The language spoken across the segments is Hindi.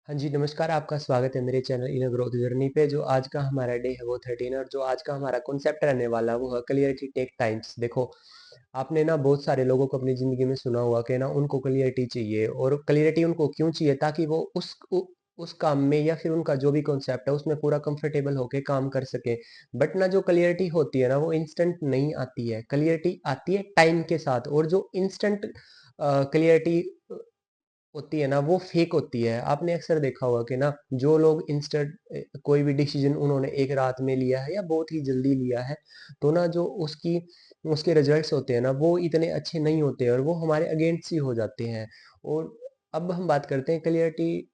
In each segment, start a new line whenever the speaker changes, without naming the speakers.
हाँ जी, नमस्कार, आपका स्वागत है मेरे channel in a growth journey पे। जो आज का हमारा डे है वो 13 और जो आज का हमारा कॉन्सेप्ट रहने वाला है वो है क्लियरिटी टेक टाइम्स। देखो, आपने ना बहुत सारे लोगों को अपनी ज़िंदगी में सुना होगा कि ना उनको क्लियरिटी चाहिए, और क्लियरिटी उनको क्यों चाहिए? ताकि वो उस काम में या फिर उनका जो भी कॉन्सेप्ट है उसमें पूरा कंफर्टेबल होके काम कर सकें। बट ना जो क्लियरिटी होती है ना वो इंस्टेंट नहीं आती है, क्लियरिटी आती है टाइम के साथ। और जो इंस्टेंट क्लियरिटी होती है ना वो फेक होती है। आपने अक्सर देखा होगा कि ना जो लोग इंस्टेंट कोई भी डिसीजन उन्होंने एक रात में लिया है या बहुत ही जल्दी लिया है, तो ना जो उसकी उसके रिजल्ट्स होते हैं ना वो इतने अच्छे नहीं होते और वो हमारे अगेंस्ट ही हो जाते हैं। और अब हम बात करते हैं क्लियरिटी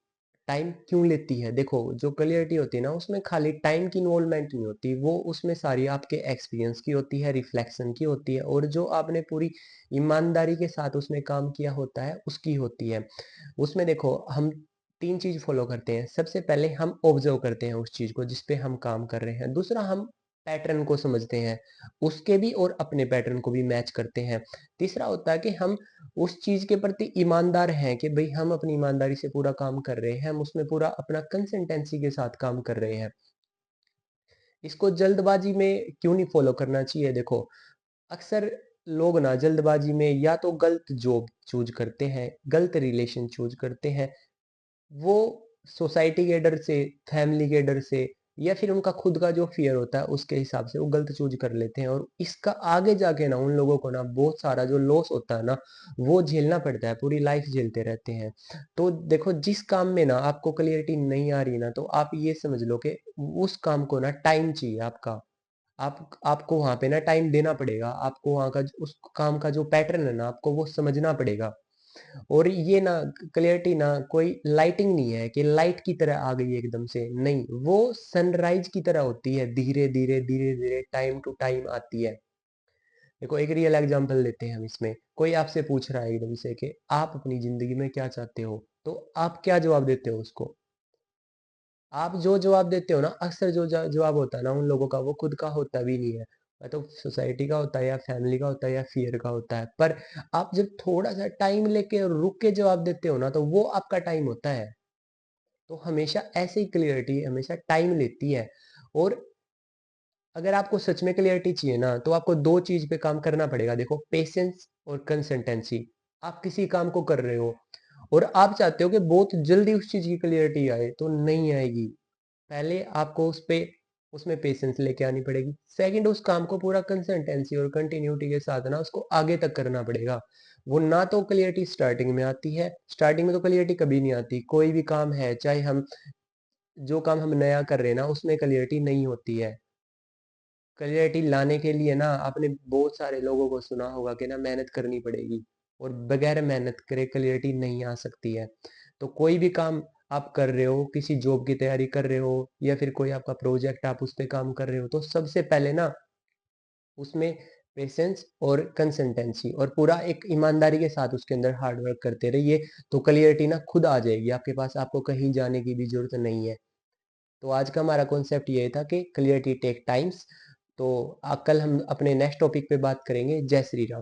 टाइम क्यों लेती है। देखो, जो क्लियरिटी होती है ना उसमें खाली टाइम की इन्वॉल्वमेंट नहीं होती, वो उसमें सारी आपके एक्सपीरियंस की होती है, रिफ्लेक्शन की होती है, और जो आपने पूरी ईमानदारी के साथ उसमें काम किया होता है उसकी होती है। उसमें देखो, हम 3 चीज़ फ़ॉलो करते हैं। सबसे पहले हम ऑब्ज़र्व करते हैं उस चीज़ को जिस पे हम काम कर रहे हैं। दूसरा, हम पैटर्न को समझते हैं, उसके भी और अपने पैटर्न को भी मैच करते हैं। तीसरा होता है कि हम उस चीज़ के प्रति ईमानदार हैं कि भई हम अपनी ईमानदारी से पूरा काम कर रहे हैं, हम उसमें पूरा अपना कंसिस्टेंसी के साथ काम कर रहे हैं। इसको जल्दबाज़ी में क्यों नहीं फ़ॉलो करना चाहिए? देखो, अक्सर लोग ना जल्दबाज़ी में या तो गलत जॉब चूज़ करते हैं, गलत रिलेशन चूज़ करते हैं। वो सोसाइटी के डर से, फैमिली के डर से, या फिर उनका खुद का जो फ़ियर होता है उसके हिसाब से वो गलत चूज़ कर लेते हैं, और इसका आगे जाके ना उन लोगों को ना बहुत सारा जो लॉस होता है ना, वो झेलना पड़ता है, पूरी लाइफ़ झेलते रहते हैं। तो देखो, जिस काम में ना आपको क्लैरिटी नहीं आ रही ना, तो आप ये समझ लो कि उस काम को ना टाइम चाहिए आपका। आपको वहाँ पे ना टाइम देना पड़ेगा, आपको वहाँ का उस काम का जो पैटर्न है ना आपको वो समझना पड़ेगा। और ये ना क्लैरिटी ना कोई लाइटिंग नहीं है कि लाइट की तरह आ गई एकदम से, नहीं, वो सनराइज की तरह होती है, धीरे धीरे धीरे धीरे टाइम टू टाइम आती है। देखो, एक रियल एग्जांपल लेते हैं हम इसमें। कोई आपसे पूछ रहा है एकदम से कि आप अपनी जिंदगी में क्या चाहते हो, तो आप क्या जवाब देते हो उसको? आप जो जवाब देते हो ना, अक्सर जो जवाब होता है ना उन लोगों का वो खुद का होता भी नहीं है। या तो सोसाइटी का होता है, या फैमिली का होता है, या फियर का होता है। पर आप जब थोड़ा सा टाइम लेके रुक के जवाब देते हो ना, तो वो आपका टाइम होता है। तो हमेशा ऐसे ही क्लियरिटी हमेशा टाइम लेती है। और अगर आपको सच में क्लियरिटी चाहिए ना, तो आपको दो चीज पे काम करना पड़ेगा। देखो, पेशेंस और कंसिस्टेंसी। आप किसी काम को कर रहे हो और आप चाहते हो कि बहुत जल्दी उस चीज की क्लियरिटी आए, तो नहीं आएगी। पहले आपको उसमें पेशेंस लेके आनी पड़ेगी। सेकंड, उस काम को पूरा कंसिस्टेंसी और कंटिन्यूटी के साथ ना उसको आगे तक करना पड़ेगा। वो ना तो क्लियरिटी स्टार्टिंग में आती है, स्टार्टिंग में तो क्लियरिटी कभी नहीं आती। कोई भी काम है, चाहे हम जो काम हम नया कर रहे हैं ना उसमें क्लियरिटी नहीं होती है। क्लियरिटी लाने के लिए ना आपने बहुत सारे लोगों को सुना होगा कि ना मेहनत करनी पड़ेगी, और बगैर मेहनत करे क्लियरिटी नहीं आ सकती है। तो कोई भी काम आप कर रहे हो, किसी जॉब की तैयारी कर रहे हो, या फिर कोई आपका प्रोजेक्ट आप उस पे काम कर रहे हो, तो सबसे पहले ना उसमें पेशेंस और कंसिस्टेंसी और पूरा एक ईमानदारी के साथ उसके अंदर हार्ड वर्क करते रहिए, तो क्लियरिटी ना खुद आ जाएगी आपके पास, आपको कहीं जाने की भी जरूरत नहीं है। तो आज का हमारा कॉन्सेप्ट ये था कि क्लियरिटी टेक टाइम्स। तो कल हम अपने नेक्स्ट टॉपिक पे बात करेंगे। जय श्री राम।